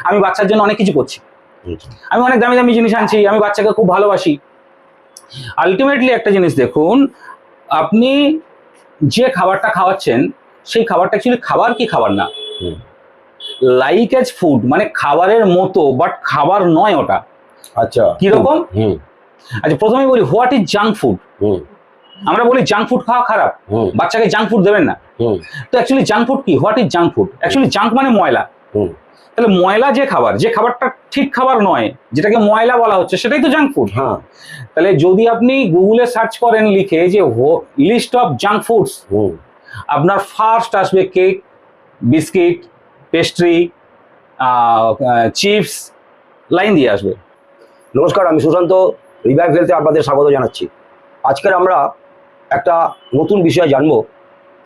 আমি বাচ্চার জন্য অনেক কিছু করছি, আমি অনেক দামি দামি জিনিস আনছি, আমি বাচ্চাকে খুব ভালোবাসি। আলটিমেটলি একটা জিনিস দেখুন, আপনি যে খাবারটা খাওয়াচ্ছেন সেই খাবারটা অ্যাকচুয়ালি খাবার কি খাবার না, লাইক এজ ফুড, মানে খাবারের মতো, বাট খাবার নয় ওটা। আচ্ছা, কিরকম? আচ্ছা, প্রথমে বলি হোয়াট ইজ জাঙ্ক ফুড। আমরা বলি জাঙ্ক ফুড খাওয়া খারাপ, বাচ্চাকে জাঙ্ক ফুড দেবেন না। তো অ্যাকচুয়ালি জাঙ্ক ফুড কি, what is junk food? Actually junk মানে ময়লা। তাহলে ময়লা যে খাবার, যে খাবারটা ঠিক খাবার নয়, যেটাকে ময়লা বলা হচ্ছে, সেটাই তো জাঙ্ক ফুড। হ্যাঁ, তাহলে যদি আপনি গুগলে সার্চ করেন লিখে যে লিস্ট অফ জাঙ্ক ফুডস, আপনার ফার্স্ট আসবে cake, biscuit, pastry, chips, line দিয়ে আসবে। নমস্কার, আমি সুশান্ত, রিভাইভ হেলথে আপনাদের স্বাগত জানাচ্ছি। আজকের আমরা একটা নতুন বিষয় জানবো,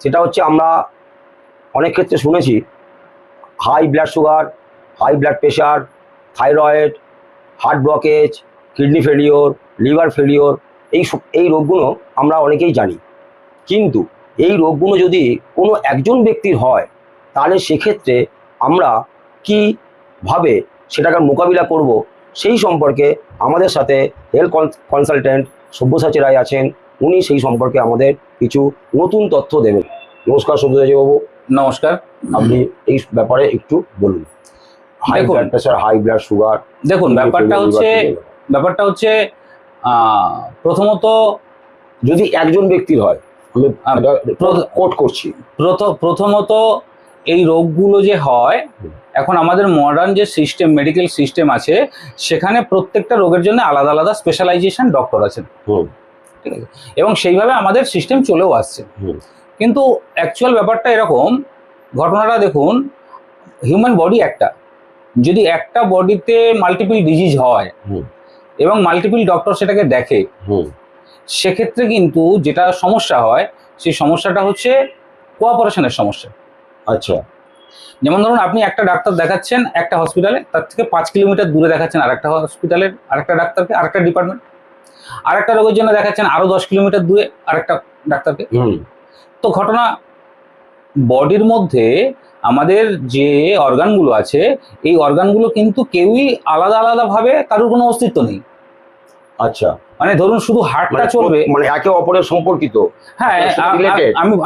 সেটা হচ্ছে আমরা অনেক ক্ষেত্রে শুনেছি high blood sugar, high blood pressure, thyroid, heart blockage, kidney failure, liver failure, এই রোগগুলো আমরা অনেকেই জানি। কিন্তু এই রোগগুলো যদি কোনো একজন ব্যক্তির হয়, তাহলে সেক্ষেত্রে আমরা কীভাবে সেটাকে মোকাবিলা করব, সেই সম্পর্কে আমাদের সাথে হেলথ কনসালটেন্ট সব্যসাচী রায় আছেন। উনি সেই সম্পর্কে আমাদের কিছু নতুন তথ্য দেবেন। নমস্কার সব্যসাচী বাবু। নমস্কার। আপনি এই ব্যাপারে একটু বলুন। High blood pressure, high blood sugar. দেখুন, ব্যাপারটা হচ্ছে প্রথমত যদি একজন ব্যক্তির হয়, আমি কোট করছি, প্রথমত এই রোগগুলো যে হয়, এখন আমাদের মডার্ন যে সিস্টেম, মেডিকেল সিস্টেম আছে, সেখানে প্রত্যেকটা রোগের জন্য আলাদা আলাদা স্পেশালাইজেশন ডক্টর আছেন, ঠিক আছে, এবং সেইভাবে আমাদের সিস্টেম চলেও আসছে। কিন্তু অ্যাকচুয়াল ব্যাপারটা এরকম, ঘটনাটা দেখুন, হিউম্যান বডি একটা, যদি একটা বডিতে মাল্টিপল ডিজিজ হয় এবং মাল্টিপল ডক্টর সেটাকে দেখে, সেক্ষেত্রে কিন্তু যেটা সমস্যা হয়, সেই সমস্যাটা হচ্ছে কোঅপারেশনের সমস্যা। আচ্ছা, যেমন ধরুন, আপনি একটা ডাক্তার দেখাচ্ছেন একটা হসপিটালে, তার থেকে 5 কিলোমিটার দূরে দেখাচ্ছেন আরেকটা হসপিটালের আরেকটা ডাক্তারকে, আরেকটা ডিপার্টমেন্ট, আরেকটা রোগের জন্য দেখাচ্ছেন আরো 10 কিলোমিটার দূরে আরেকটা ডাক্তারকে। তো ঘটনা, বডির মধ্যে আমাদের যে অর্গানগুলো আছে, এই অর্গানগুলো কিন্তু কেউই আলাদা আলাদা ভাবে কারোর কোনো অস্তিত্ব নেই। আচ্ছা, মানে ধরুন শুধু হার্টটা চলবে, মানে একে অপরের সম্পর্কিত। হ্যাঁ,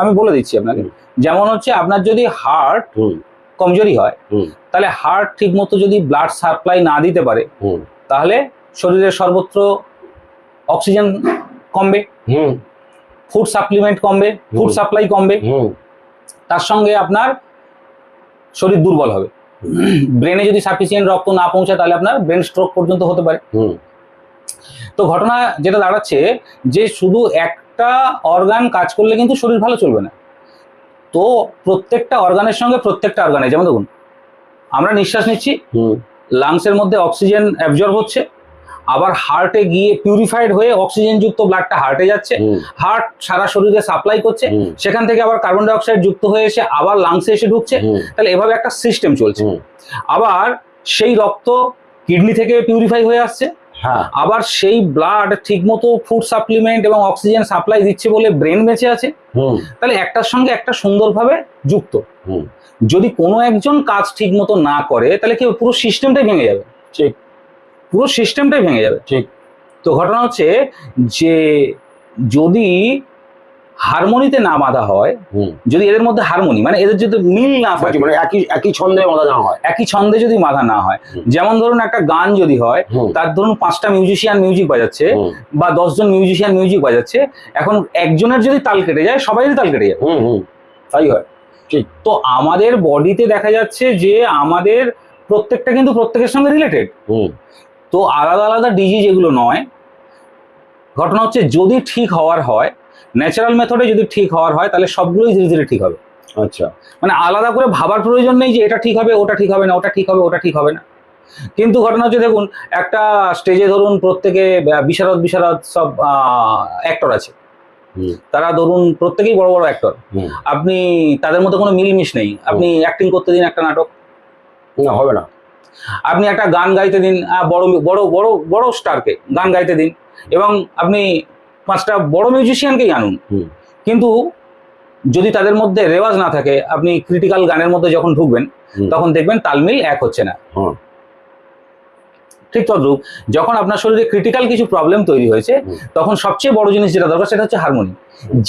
আমি বলে দিচ্ছি আপনাকে। যেমন হচ্ছে, আপনার যদি হার্ট কমজোরি হয়, তাহলে হার্ট ঠিক মতো যদি ব্লাড সাপ্লাই না দিতে পারে, তাহলে শরীরের সর্বত্র অক্সিজেন কমবে, ফুড সাপ্লিমেন্ট কমবে, ফুড সাপ্লাই কমবে, তার সঙ্গে আপনার শরীর দুর্বল হবে। ব্রেনে যদি সাফিসিয়েন্ট রক্ত না পৌঁছায়, তাহলে আপনার ব্রেন স্ট্রোক পর্যন্ত হতে পারে। তো ঘটনা যেটা দাঁড়াচ্ছে, যে শুধু একটা অর্গান কাজ করলে কিন্তু শরীর ভালো চলবে না। তো প্রত্যেকটা অর্গানের সঙ্গে প্রত্যেকটা অর্গানে, যেমন দেখুন, আমরা নিঃশ্বাস নিচ্ছি, লাংসের মধ্যে অক্সিজেন অ্যাবজর্ব হচ্ছে, আবার হার্টে গিয়ে পিউরিফাইড হয়ে অক্সিজেন যুক্ত ব্লাডটা হার্টে যাচ্ছে, হার্ট সারা শরীরে সাপ্লাই করছে, সেখান থেকে আবার কার্বন ডাই অক্সাইড যুক্ত হয়ে এসে আবার লাংসে এসে ঢুকছে। তাহলে এভাবে একটা সিস্টেম চলছে। আবার সেই রক্ত কিডনি থেকে পিউরিফাই হয়ে আসছে, আবার সেই ব্লাড ঠিকমতো ফুড সাপ্লিমেন্ট এবং অক্সিজেন সাপ্লাই দিচ্ছে বলে ব্রেন বেঁচে আছে। তাহলে একটার সঙ্গে একটা সুন্দরভাবে যুক্ত। যদি কোনো একজন কাজ ঠিক মতো না করে, তাহলে কি পুরো সিস্টেমটাই ভেঙে যাবে। ঠিক, পুরো সিস্টেমটাই ভেঙে যাবে। ঠিক। তো ঘটনা হচ্ছে যে, যদি হারমোনিতে না বাঁধা হয়, যদি এদের মধ্যে হারমোনি, মানে এদের যদি মিল না থাকে, মানে একই ছন্দে বাঁধা না হয়, একই ছন্দে যদি বাঁধা না হয়, যেমন ধরুন একটা গান যদি হয়, তার ধরুন 5টা মিউজিশিয়ান মিউজিক বাজাচ্ছে বা 10 জন মিউজিশিয়ান মিউজিক বাজাচ্ছে, এখন একজনের যদি তাল কেটে যায়, সবাইয়ের তাল কেটে যাবে। তাই হয়। ঠিক। তো আমাদের বডিতে দেখা যাচ্ছে যে আমাদের প্রত্যেকটা কিন্তু প্রত্যেকের সঙ্গে রিলেটেড। তো আলাদা আলাদা ডিজিজ এগুলো নয়। ঘটনা হচ্ছে, যদি ঠিক হওয়ার হয়, ন্যাচারাল মেথডে যদি ঠিক হওয়ার হয়, তাহলে সবগুলোই ধীরে ধীরে ঠিক হবে। আচ্ছা, মানে আলাদা করে ভাবার প্রয়োজন নেই যে এটা ঠিক হবে, ওটা ঠিক হবে না, ওটা ঠিক হবে, ওটা ঠিক হবে না। কিন্তু ঘটনা হচ্ছে, দেখুন, একটা স্টেজে ধরুন প্রত্যেকে বিশারদ সব অ্যাক্টর আছে, তারা ধরুন প্রত্যেকেই বড় বড় অ্যাক্টর, আপনি তাদের মধ্যে কোনো মিলমিশ নেই, আপনি অ্যাক্টিং করতে দিন একটা নাটক, না হবে না। আপনি একটা গান গাইতে দিন, বড় বড় বড় বড় স্টারকে গান গাইতে দিন, এবং আপনি 5টা বড় মিউজিশিয়ানকেই আনুন, কিন্তু যদি তাদের মধ্যে রেওয়াজ না থাকে, আপনি ক্রিটিক্যাল গানের মধ্যে যখন ঢুকবেন তখন দেখবেন তালমিল এক হচ্ছে না। ঠিক তদ্রুপ যখন আপনার শরীরে ক্রিটিক্যাল কিছু প্রবলেম তৈরি হয়েছে তখন সবচেয়ে বড় জিনিস যেটা দরকার সেটা হচ্ছে হারমোনি,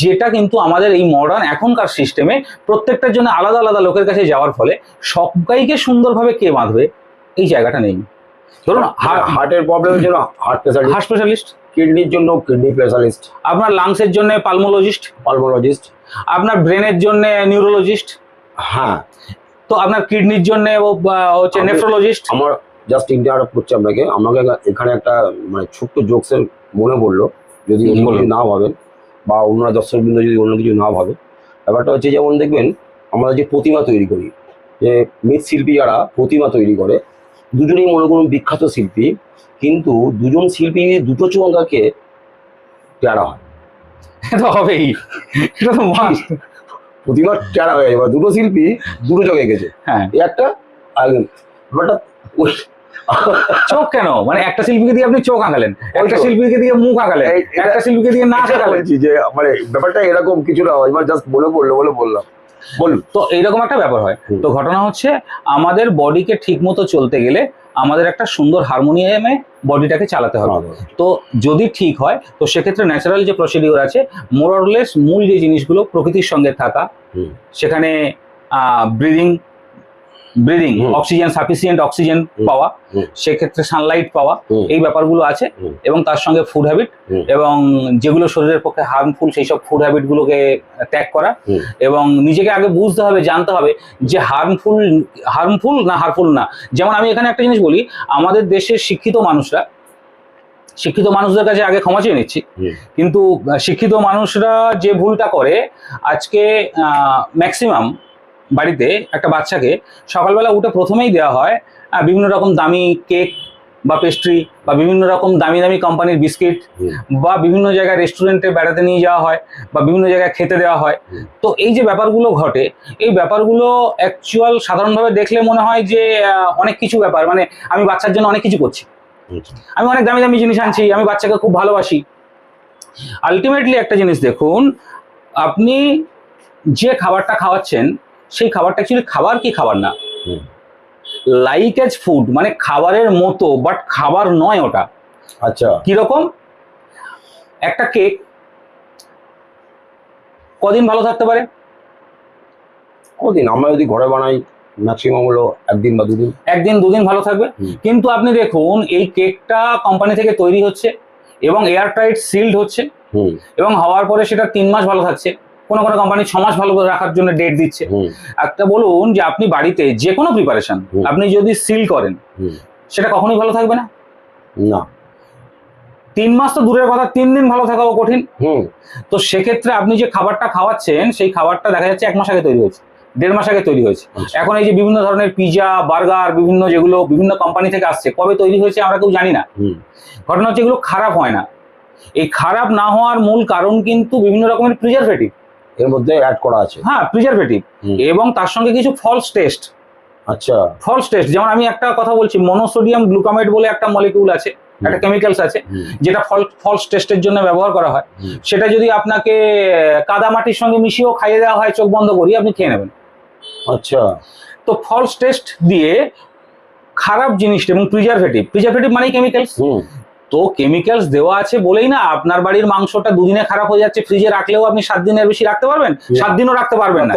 যেটা কিন্তু আমাদের এই মডার্ন এখনকার সিস্টেমে প্রত্যেকটার জন্য আলাদা আলাদা লোকের কাছে যাওয়ার ফলে সবাইকে সুন্দরভাবে কে বাঁধবে এই জায়গাটা নেই। ধরুন হার্টের প্রবলেমের জন্য হার্ট স্পেশালিস্ট, কিডনির জন্য কিডনি স্পেশালিস্ট, আপনার লাংসের জন্য পালমোলজিস্ট, আপনার ব্রেনের জন্য নিউরোলজিস্ট, হ্যাঁ, তো আপনার কিডনির জন্য হচ্ছে নেফ্রোলজিস্ট। আমার জাস্ট ইন্টারাপ্ট করছি আপনাকে, আমাকে এখানে একটা মানে ছোট্ট জোকসের মনে পড়লো, যদি অন্য কিছু না ভাবেন বা অন্য দর্শকবৃন্দ যদি অন্য কিছু না ভাবে। ব্যাপারটা হচ্ছে যেমন দেখবেন আমরা যে প্রতিমা তৈরি করি, যে মৃৎশিল্পী যারা প্রতিমা তৈরি করে দুজনেই মনে করুন বিখ্যাত শিল্পী, কিন্তু দুজন শিল্পী দুটো চোখ আঁকাকে টেরা হয়, এটা হবেই, এটা তো মাস্ট। প্রতিমা টেরা হয়ে যাবে, দুটো শিল্পী দুটো চোখ এঁকেছে, হ্যাঁ একটা ব্যাপারটা চোখ কেন, মানে একটা শিল্পীকে দিয়ে আপনি চোখ আঁকালেন, একটা শিল্পীকে দিয়ে মুখ আঁকালেন, একটা শিল্পীকে দিয়ে নাক আঁকালেন, যে মানে ব্যাপারটা এরকম কিছু না, এবার জাস্ট মনে পড়লো বলে বললাম। বলুন। তো এইরকম একটা ব্যাপার হয়। তো ঘটনা হচ্ছে আমাদের বডিকে ঠিক মতো চলতে গেলে আমাদের একটা সুন্দর হারমোনিয়ামে বডিটাকে চালাতে হবে। তো যদি ঠিক হয় তো সেক্ষেত্রে ন্যাচারাল যে প্রসিডিওর আছে, মোরলেস মূল যে জিনিসগুলো প্রকৃতির সঙ্গে থাকা, সেখানে ব্রিদিং অক্সিজেন, সাফিসিয়েন্ট অক্সিজেন পাওয়া, সেক্ষেত্রে সানলাইট পাওয়া, এই ব্যাপারগুলো আছে, এবং তার সঙ্গে ফুড হ্যাবিট, এবং যেগুলো শরীরের পক্ষে হার্মফুল সেই সব ফুড হ্যাবিটগুলোকে ত্যাগ করা, এবং নিজেকে আগে বুঝতে হবে, জানতে হবে যে হার্মফুল না হার্মফুল না। যেমন আমি এখানে একটা জিনিস বলি, আমাদের দেশের শিক্ষিত মানুষদের কাছে আগে ক্ষমা চেয়ে নিচ্ছি, কিন্তু শিক্ষিত মানুষরা যে ভুলটা করে, আজকে ম্যাক্সিমাম বাড়িতে একটা বাচ্চাকে সকালবেলা উঠে প্রথমেই দেওয়া হয় বিভিন্ন রকম দামি কেক বা পেস্ট্রি, বা বিভিন্ন রকম দামি দামি কোম্পানির বিস্কিট, বা বিভিন্ন জায়গায় রেস্টুরেন্টে বেড়াতে নিয়ে যাওয়া হয়, বা বিভিন্ন জায়গায় খেতে দেওয়া হয়। তো এই যে ব্যাপারগুলো ঘটে, এই ব্যাপারগুলো অ্যাকচুয়াল সাধারণভাবে দেখলে মনে হয় যে অনেক কিছু ব্যাপার, মানে আমি বাচ্চার জন্য অনেক কিছু করছি, আমি অনেক দামি দামি জিনিস আনছি, আমি বাচ্চাকে খুব ভালোবাসি। আলটিমেটলি একটা জিনিস দেখুন, আপনি যে খাবারটা খাওয়াচ্ছেন সেই খাবারটা অ্যাকচুয়ালি খাবার কি খাবার না, লাইক এজ ফুড, মানে খাবারের মতো, বাট খাবার নয় ওটা। আচ্ছা, কিরকম? একটা কেক কদিন ভালো থাকতে পারে? কদিন, আমরা যদি ঘরে বানাই ম্যাক্সিমাম হলো একদিন বা দুদিন, একদিন দুদিন ভালো থাকবে। কিন্তু আপনি দেখুন এই কেকটা কোম্পানি থেকে তৈরি হচ্ছে এবং এয়ার টাইট সিলড হচ্ছে, এবং হওয়ার পরে সেটা 3 মাস ভালো থাকছে, কোনো কোনো কোম্পানি 6 মাস ভালো রাখার জন্য ডেট দিচ্ছে। একটা বলুন যে আপনি বাড়িতে যে কোনো প্রিপারেশন আপনি যদি সিল করেন, সেটা কখনোই ভালো থাকবে না। না, 3 মাস তো দূরের কথা, 3 দিন ভালো থাকাও কঠিন। তো সেক্ষেত্রে আপনি যে খাবারটা খাওয়াচ্ছেন সেই খাবারটা দেখা যাচ্ছে 1 মাস আগে তৈরি হয়েছে, 1.5 মাস আগে তৈরি হয়েছে। এখন এই যে বিভিন্ন ধরনের পিজা, বার্গার, বিভিন্ন যেগুলো বিভিন্ন কোম্পানি থেকে আসছে, কবে তৈরি হয়েছে আমরা কেউ জানি না। ঘটনা হচ্ছে এগুলো খারাপ হয় না। এই খারাপ না হওয়ার মূল কারণ কিন্তু বিভিন্ন রকমের প্রিজারভেটিভ এর মধ্যে অ্যাড করা আছে। হ্যাঁ, প্রিজারভেটিভ, এবং তার সঙ্গে কিছু ফলস টেস্ট। আচ্ছা, ফলস টেস্ট, যেমন আমি একটা কথা বলছি, মনোসোডিয়াম গ্লুকামেট বলে একটা মলিকিউল আছে, একটা কেমিক্যালস আছে, যেটা ফলস টেস্টের জন্য ব্যবহার করা হয়। সেটা যদি আপনাকে কাদামাটির সঙ্গে মিশিয়েও খাইয়ে দেওয়া হয় চোখ বন্ধ করিয়ে, আপনি খেয়ে নেবেন। আচ্ছা, তো ফলস টেস্ট দিয়ে খারাপ জিনিসটা, এবং প্রিজারভেটিভ মানেই কেমিক্যালস। তো কেমিক্যালস দেওয়া আছে বলেই না আপনার বাড়ির মাংসটা 2 দিনে খারাপ হয়ে যাচ্ছে, ফ্রিজে রাখলেও আপনি 7 দিনের বেশি রাখতে পারবেন, 7 দিনও রাখতে পারবেন না,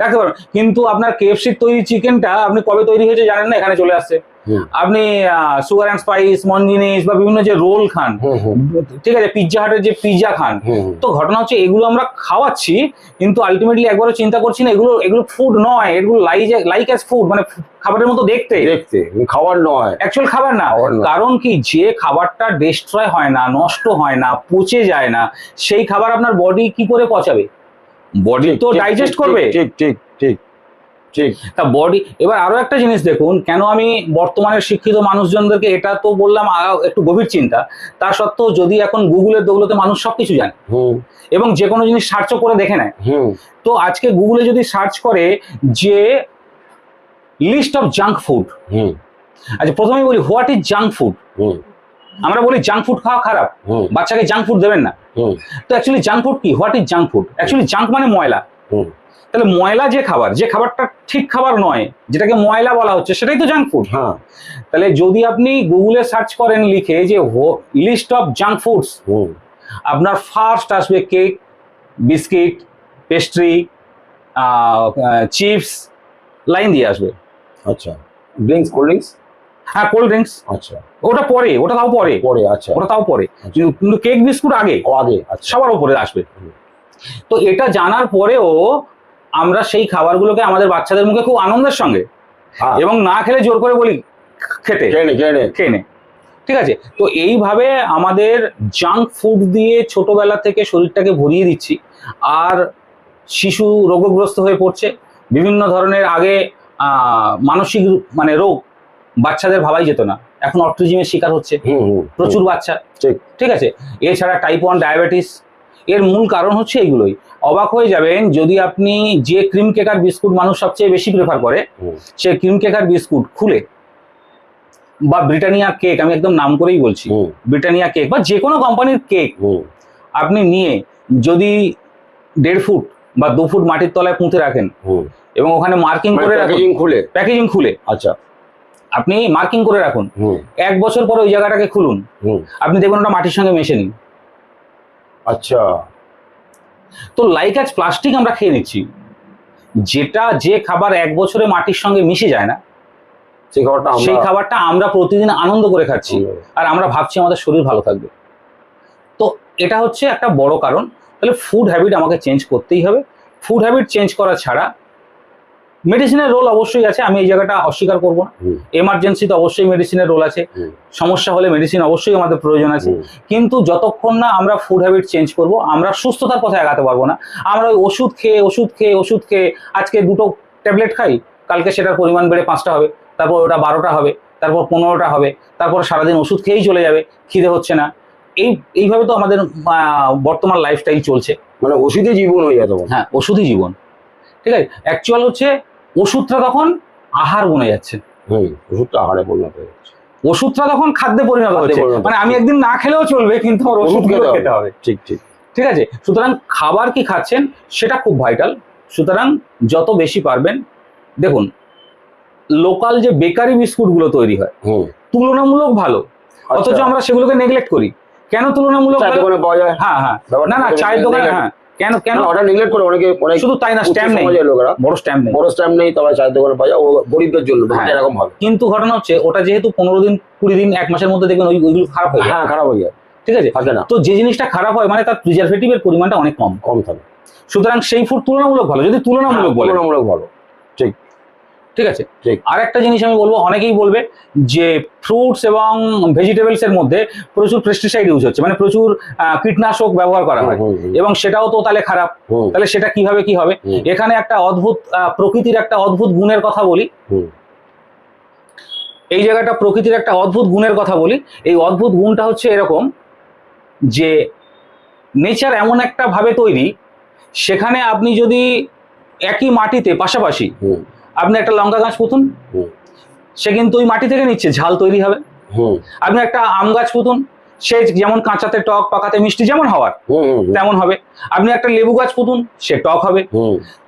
রাখতে পারবেন। কিন্তু আপনার কেএফসির তৈরি চিকেনটা আপনি কবে তৈরি হয়েছে জানেন না, এখানে চলে আসছে। আপনি সুগার অ্যান্ড স্পাইস, মনজিনিস বা বিভিন্ন যে রোল খান, ঠিক আছে, পিৎজা হাটের যে পিৎজা খান, তো ঘটনা হচ্ছে এগুলো আমরা খাওয়াচ্ছি, কিন্তু আলটিমেটলি একবারও চিন্তা করছি না এগুলো ফুড নয়, এগুলো লাইক অ্যাজ ফুড, মানে খাবারের মতো দেখতে, খাবার নয়, অ্যাকচুয়াল খাবার না। কারণ কি, যে খাবারটা ডিস্ট্রয় হয় না, নষ্ট হয় না, পচে যায় না, সেই খাবার আপনার বডি কি করে পচাবে? বডি তো ডাইজেস্ট করবে। ঠিক ঠিক ঠিক ঠিক। তা বডি, এবার আরো একটা জিনিস দেখুন, কেন আমি বর্তমানের শিক্ষিত মানুষজনদেরকে, এটা তো বললাম একটু গভীর চিন্তা, তা সত্ত্বেও যদি এখন গুগলের দৌলতে মানুষ সবকিছু জানে এবং যে কোনো জিনিস সার্চও করে দেখে নেয়, তো আজকে গুগলে যদি সার্চ করে যে লিস্ট অফ জাঙ্ক ফুড, আচ্ছা প্রথমেই বলি হোয়াট ইজ জাঙ্ক ফুড। আমরা বলি জাঙ্ক ফুড খাওয়া খারাপ, বাচ্চাকে জাঙ্ক ফুড দেবেন না। তো অ্যাকচুয়ালি জাঙ্ক ফুড কি, what is junk food? Actually junk মানে ময়লা, তাহলে ময়লা যে খাবারটা ঠিক খাবার নয়, যেটাকে ময়লা বলা হচ্ছে, সেটাই তো জাঙ্ক ফুড। হ্যাঁ, তাহলে যদি আপনি গুগলে সার্চ করেন লিখে যে লিস্ট অফ জাঙ্ক ফুডস, আপনার ফার্স্ট আসবে cake, biscuit, pastry, chips, line দিয়ে আসবে। আচ্ছা, ড্রিঙ্কস, কোল্ড ড্রিঙ্কস। হ্যাঁ, কোল্ড ড্রিঙ্কস। আচ্ছা, ওটা তাও পরে। আচ্ছা, ওটা তাও পরে, কিন্তু কেক বিস্কুট আগে। আচ্ছা, সবার উপরে আসবে। তো এটা জানার পরেও আমরা সেই খাবারগুলোকে আমাদের বাচ্চাদের মুখে খুব আনন্দের সঙ্গে এবং না খেলে জোর করে বলি খেয়ে নে। ঠিক আছে, তো এইভাবে আমাদের জাঙ্ক ফুড দিয়ে ছোটবেলা থেকে শরীরটাকে ভরিয়ে দিচ্ছি, আর শিশু রোগগ্রস্ত হয়ে পড়ছে। বিভিন্ন ধরনের আগে মানসিক রোগ বাচ্চাদের ভাবাই যেত না, এখন অটিজমের শিকার হচ্ছে প্রচুর বাচ্চা। ঠিক আছে, এছাড়া টাইপ 1 ডায়াবেটিস, এর মূল কারণ হচ্ছে এইগুলোই। অবাক হয়ে যাবেন যদি আপনি যে ক্রিম কেকার বিস্কুট মানুষ সবচেয়ে বেশি প্রেফার করে, সে ক্রিম কেকার বিস্কুট খুলে, বা ব্রিটানিয়া কেক, আমি একদম নাম করেই বলছি, ব্রিটানিয়া কেক বা যে কোনো কোম্পানির কেক আপনি নিয়ে যদি 1.5 ফুট বা 2 ফুট মাটির তলায় পুঁতে রাখেন এবং ওখানে মার্কিং করে রাখুন, প্যাকেজিং খুলে, আচ্ছা, আপনি মার্কিং করে রাখুন, 1 বছর পরে ওই জায়গাটাকে খুলুন, আপনি দেখবেন ওটা মাটির সঙ্গে মেশে নিন। আচ্ছা, তো লাইক আজ প্লাস্টিক আমরা খেয়ে নিচ্ছি, যে খাবার 1 বছরে মাটির সঙ্গে মিশে যায় না, সেই খাবারটা আমরা প্রতিদিন আনন্দ করে খাচ্ছি, আর আমরা ভাবছি আমাদের শরীর ভালো থাকবে। তো এটা হচ্ছে একটা বড় কারণ। তাহলে ফুড হ্যাবিট আমাকে চেঞ্জ করতেই হবে। ফুড হ্যাবিট চেঞ্জ করা ছাড়া মেডিসিনের রোল অবশ্যই আছে, আমি এই জায়গাটা অস্বীকার করবো না। এমার্জেন্সিতে অবশ্যই মেডিসিনের রোল আছে, সমস্যা হলে মেডিসিন অবশ্যই আমাদের প্রয়োজন আছে, কিন্তু যতক্ষণ না আমরা ফুড হ্যাবিট চেঞ্জ করব, আমরা সুস্থতার পথে এগাতে পারবো না। আমরা ওই ওষুধ খেয়ে আজকে 2টো ট্যাবলেট খাই, কালকে সেটার পরিমাণ বেড়ে 5টা হবে, তারপর ওটা 12টা হবে, তারপর 15টা হবে, তারপর সারাদিন ওষুধ খেয়েই চলে যাবে, খিদে হচ্ছে না। এইভাবে তো আমাদের বর্তমান লাইফস্টাইল চলছে। ওষুধই জীবন হয়ে যাবে। হ্যাঁ, ওষুধই জীবন। ঠিক আছে, অ্যাকচুয়াল হচ্ছে ওষুধটা তখন আহার বনে যাচ্ছে, ওষুধটা আহারে পরিণত হয়ে যাচ্ছে, ওষুধটা তখন খাদ্যে পরিণত হচ্ছে। আমি একদিন না খেলেও চলবে, কিন্তু আমার ওষুধ খেতে হবে। ঠিক আছে, সুতরাং খাবার কি খাচ্ছেন সেটা খুব ভাইটাল। সুতরাং যত বেশি পারবেন, দেখুন লোকাল যে বেকারি বিস্কুট গুলো তৈরি হয় তুলনামূলক ভালো, অথচ আমরা সেগুলোকে নেগলেক্ট করি। কেন তুলনামূলক? হ্যাঁ, না, চায়ের দোকানে, হ্যাঁ, কেন ওটা নেগলেক্ট করে অনেকে, শুধু তাই না, স্ট্যাম্প নেই, বড় স্ট্যাম্প নেই, তবে চায়ের দোকানে পাওয়া যায়, ও গরিবদের জন্য এরকম হবে। কিন্তু ঘটনা হচ্ছে ওটা যেহেতু 15 দিন 20 দিন 1 মাসের মধ্যে দেখবেন ওইগুলো খারাপ হয়ে যায়। হ্যাঁ, খারাপ হয়ে যায়। ঠিক আছে, তো যে জিনিসটা খারাপ হয় তার প্রিজারভেটিভের পরিমাণটা অনেক কম থাকে। সুতরাং সেই ফুড তুলনামূলক ভালো, যদি তুলনামূলক ভালো। ঠিক আছে, আর একটা জিনিস আমি বলবো, অনেকেই বলবে যে ফ্রুটস এবং ভেজিটেবলস এর মধ্যে প্রচুর পেস্টিসাইড ইউজ হচ্ছে, প্রচুর কীটনাশক ব্যবহার করা হয়, এবং সেটাও তো তাহলে খারাপ। তাহলে সেটা কিভাবে কি হবে? এখানে একটা অদ্ভুত প্রকৃতির একটা অদ্ভুত গুণের কথা বলি। এই জায়গাটা প্রকৃতির একটা অদ্ভুত গুণের কথা বলি। এই অদ্ভুত গুণটা হচ্ছে এরকম যে নেচার এমন একটা ভাবে তৈরি, সেখানে আপনি যদি একই মাটিতে পাশাপাশি আপনি একটা লঙ্কা গাছ পুঁতুন, সে কিন্তু ওই মাটি থেকে নিচ্ছে, ঝাল তৈরি হবে। আপনি একটা আম গাছ পুঁতুন, সে যেমন কাঁচাতে টক, পাকাতে মিষ্টি যেমন হওয়ার তেমন হবে। আপনি একটা লেবু গাছ পুঁতুন, সে টক হবে।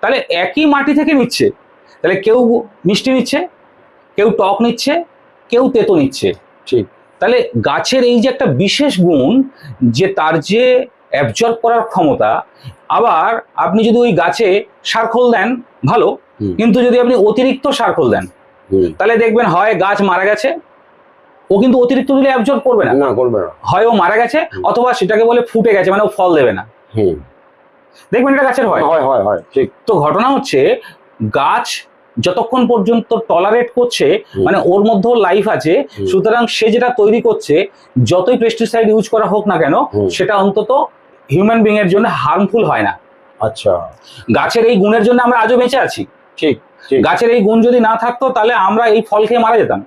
তাহলে একই মাটি থেকে নিচ্ছে, তাহলে কেউ মিষ্টি নিচ্ছে, কেউ টক নিচ্ছে, কেউ তেতো নিচ্ছে। ঠিক, তাহলে গাছের এই যে একটা বিশেষ গুণ, যে তার যে অ্যাবজর্ব করার ক্ষমতা। আবার আপনি যদি ওই গাছে সারখোল দেন ভালো, কিন্তু যদি আপনি অতিরিক্ত সারখোল দেন, তাহলে দেখবেন হয় গাছ মারা গেছে, ও কিন্তু অতিরিক্ত দিলে অ্যাবজর্ব করবে না, হয় ও মারা গেছে, অথবা সেটাকে বলে ফুটে গেছে, ও ফল দেবে না। দেখবেন এটা গাছের হয়। ঠিক, তো ঘটনা হচ্ছে গাছ যতক্ষণ পর্যন্ত টলারেট করছে, ওর মধ্যেও লাইফ আছে, সুতরাং সে যেটা তৈরি করছে, যতই পেস্টিসাইড ইউজ করা হোক না কেন, সেটা অন্তত হিউম্যান বিং এর জন্য হার্মফুল হয় না। আচ্ছা, গাছের এই গুণের জন্য আমরা আজও বেঁচে আছি। ঠিক, গাছের এই গুণ যদি না থাকতো, তাহলে আমরা এই ফল খেয়ে মারা যেতাম।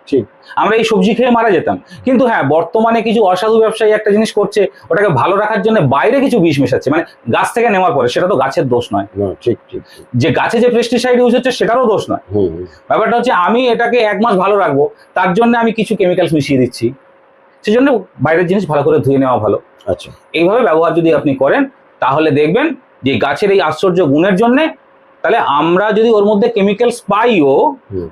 ঠিক, আমরা এই সবজি খেয়ে মারা যেতাম। কিন্তু হ্যাঁ, বর্তমানে কিছু অসাধু ব্যবসায়ী একটা জিনিস করছে, ওটাকে ভালো রাখার জন্য বাইরে কিছু বিষ মেশাচ্ছে, গাছ থেকে নেওয়ার পরে। সেটা তো গাছের দোষ নয়। ঠিক, যে গাছে যে পেস্টিসাইড ইউজ হচ্ছে সেটারও দোষ নয়। ব্যাপারটা হচ্ছে আমি এটাকে 1 মাস ভালো রাখবো, তার জন্য আমি কিছু কেমিক্যালস মিশিয়ে দিচ্ছি, সেই জন্য বাইরের জিনিস ভালো করে ধুয়ে নেওয়া ভালো। আচ্ছা, এইভাবে ব্যবহার যদি আপনি করেন, তাহলে দেখবেন যে গাছের এই আশ্চর্য গুণের জন্য, তাহলে আমরা যদি ওর মধ্যে কেমিক্যালস পাইও,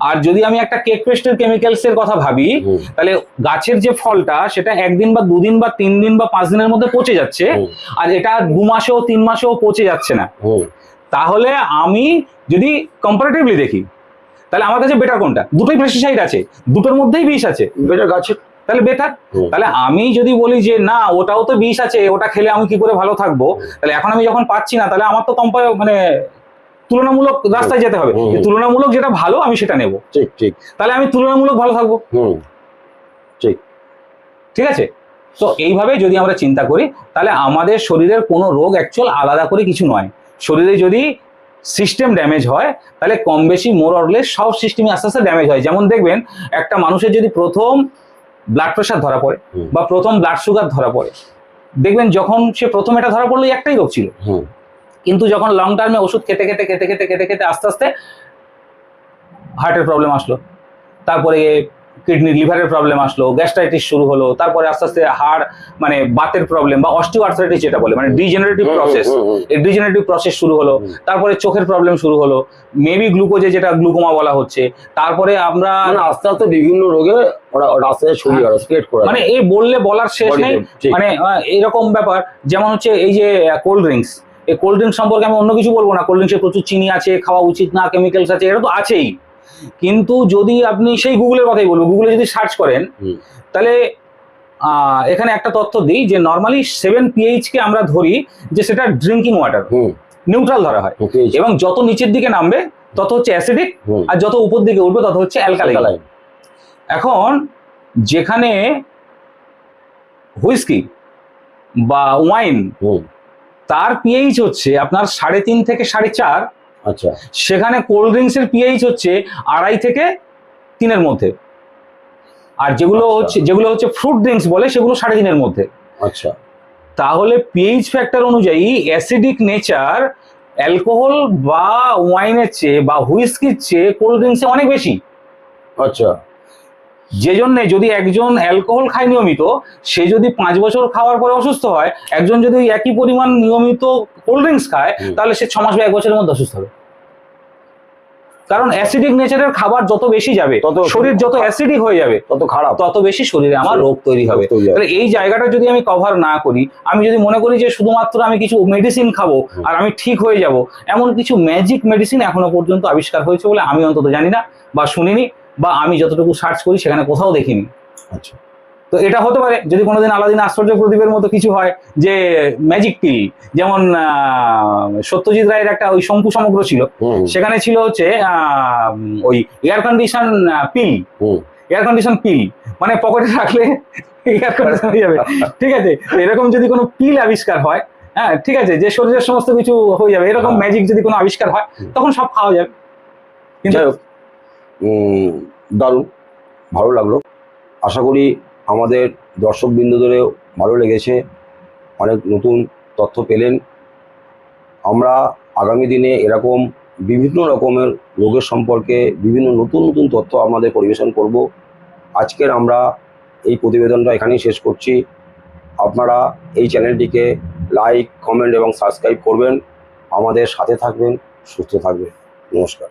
আর যদি আমি একটা কেক পেস্টের কেমিক্যালস এর কথা ভাবি, তাহলে গাছের যে ফলটা সেটা 1 দিন বা 2 দিন বা 3 দিন বা 5 দিনের মধ্যে পচে যাচ্ছে, আর এটা 2 মাসেও 3 মাসেও পচে যাচ্ছে না। তাহলে আমি যদি কম্পারেটিভলি দেখি, তাহলে আমার কাছে বেটার কোনটা? দুটোই পেস্টিসাইড আছে, দুটোর মধ্যেই বিষ আছে, বেটার গাছের, তাহলে বেটার। তাহলে আমি যদি বলি যে না ওটাও তো বিষ আছে, ওটা খেলে আমি কি করে ভালো থাকবো, তাহলে এখন আমি যখন পাচ্ছি না, তাহলে আমার তো মানে তুলনামূলক রাস্তায় যেতে হবে, তুলনামূলক যেটা ভালো আমি সেটা নেব। ঠিক ঠিক, তাহলে আমি তুলনামূলক ভালো থাকবো। ঠিক ঠিক আছে। তো এইভাবে যদি আমরা চিন্তা করি, তাহলে আমাদের শরীরের কোনো রোগ অ্যাকচুয়াল আলাদা করে কিছু নয়। শরীরে যদি সিস্টেম ড্যামেজ হয়, তাহলে কম বেশি মোর অরলেস সব সিস্টেমই আস্তে আস্তে ড্যামেজ হয়। যেমন দেখবেন একটা মানুষের যদি প্রথম ব্লাড প্রেশার ধরা পড়ে বা প্রথম ব্লাড সুগার ধরা পড়ে, দেখবেন যখন সে প্রথম এটা ধরা পড়লো একটাই রোগ ছিল, কিন্তু যখন লং টার্মে ওষুধ খেতে খেতে খেতে খেতে খেতে খেতে আস্তে আস্তে হার্টের প্রবলেম আসলো, তারপরে কিডনি লিভারের প্রবলেম আসলো, গ্যাস্ট্রাইটিস শুরু হলো, তারপরে আস্তে আস্তে হাড় মানে বাতের প্রবলেম বা অস্টিওআর্থ্রাইটিস যেটা বলে মানে ডিজেনারেটিভ প্রসেস, এই ডিজেনারেটিভ প্রসেস শুরু হলো, তারপরে চোখের প্রবলেম শুরু হলো, মেবি গ্লুকোজে যেটা গ্লুকোমা বলা হচ্ছে, তারপরে আমরা আস্তে আস্তে বিভিন্ন রোগে ওরা রাস্তায় ছড়িয়ে স্প্রেড করে, মানে এই বললে বলার শেষ নেই। মানে এরকম ব্যাপার যেমন হচ্ছে এই যে কোল্ড ড্রিঙ্কস, এই কোল্ড ড্রিঙ্কস সম্পর্কে আমি অন্য কিছু বলবো না, কোল্ড ড্রিঙ্কসে প্রচুর চিনি আছে, খাওয়া উচিত না, কেমিক্যালস আছে, এটা তো আছেই। কিন্তু যদি আপনি সেই গুগলের কথাই বলবো, গুগলে যদি সার্চ করেন, তাহলে এখানে একটা তথ্য দিই যে নর্মালি 7 pH কে আমরা ধরি যে সেটা ড্রিঙ্কিং ওয়াটার, নিউট্রাল ধরা হয়, এবং যত নিচের দিকে নামবে তত হচ্ছে অ্যাসিডিক, আর যত উপর দিকে উঠবে তত হচ্ছে অ্যালকালাইন। এখন যেখানে হুইস্কি বা ওয়াইন তার পিএইচ হচ্ছে আপনার 3.5 থেকে 4.5, আচ্ছা, সেখানে কোল্ড ড্রিঙ্কস এর পিএইচ হচ্ছে 2.5 থেকে 3 এর মধ্যে, আর যেগুলো হচ্ছে ফ্রুট ড্রিঙ্কস বলে সেগুলো 3.5 এর মধ্যে। আচ্ছা, তাহলে পিএইচ ফ্যাক্টর অনুযায়ী অ্যাসিডিক নেচার অ্যালকোহল বা ওয়াইনের চেয়ে বা হুইস্কির চেয়ে কোল্ড ড্রিঙ্কসে অনেক বেশি। আচ্ছা, যে জন্য যদি একজন অ্যালকোহল খায় নিয়মিত, সে যদি 5 বছর খাওয়ার পরে অসুস্থ হয়, একজন যদি একই পরিমাণ নিয়মিত কোল্ড ড্রিঙ্কস খায়, তাহলে সে 6 মাস বা 1 বছরের মধ্যে অসুস্থ হবে। কারণ অ্যাসিডিক নেচারের খাবার যত বেশি যাবে, তত শরীর যত অ্যাসিডিক হয়ে যাবে, তত খারাপ, তত বেশি শরীরে আমার রোগ তৈরি হবে। তাহলে এই জায়গাটা যদি আমি কভার না করি, আমি যদি মনে করি যে শুধুমাত্র আমি কিছু মেডিসিন খাবো আর আমি ঠিক হয়ে যাব, এমন কিছু ম্যাজিক মেডিসিন এখনো পর্যন্ত আবিষ্কার হয়েছে বলে আমি অন্তত জানি না বা শুনিনি, বা আমি যতটুকু সার্চ করি সেখানে কোথাও দেখিনি। আচ্ছা, তো এটা হতে পারে যদি কোনোদিন আলাদিন আশ্চর্য প্রদীপের মতো কিছু হয়, যে ম্যাজিক পিল, যেমন সত্যজিৎ রায়ের একটা ওই শঙ্কু সমগ্র ছিল, সেখানে ছিল হচ্ছে ওই এয়ার কন্ডিশন পিল, এয়ার কন্ডিশন পিল, মানে পকেটে রাখলে এয়ার কন্ডিশন হয়ে যাবে। ঠিক আছে, এরকম যদি কোনো পিল আবিষ্কার হয়, হ্যাঁ ঠিক আছে, যে শরীরের সমস্ত কিছু হয়ে যাবে, এরকম ম্যাজিক যদি কোনো আবিষ্কার হয়, তখন সব খাওয়া যাবে। কিন্তু দারুণ ভালো লাগলো, আশা করি আমাদের দর্শকবৃন্দদেরও ভালো লেগেছে, অনেক নতুন তথ্য পেলেন। আমরা আগামী দিনে এরকম বিভিন্ন রকমের রোগের সম্পর্কে বিভিন্ন নতুন নতুন তথ্য আমাদের পরিবেশন করব। আজকের আমরা এই প্রতিবেদনটা এখানেই শেষ করছি। আপনারা এই চ্যানেলটিকে লাইক, কমেন্ট এবং সাবস্ক্রাইব করবেন, আমাদের সাথে থাকবেন, সুস্থ থাকবেন। নমস্কার।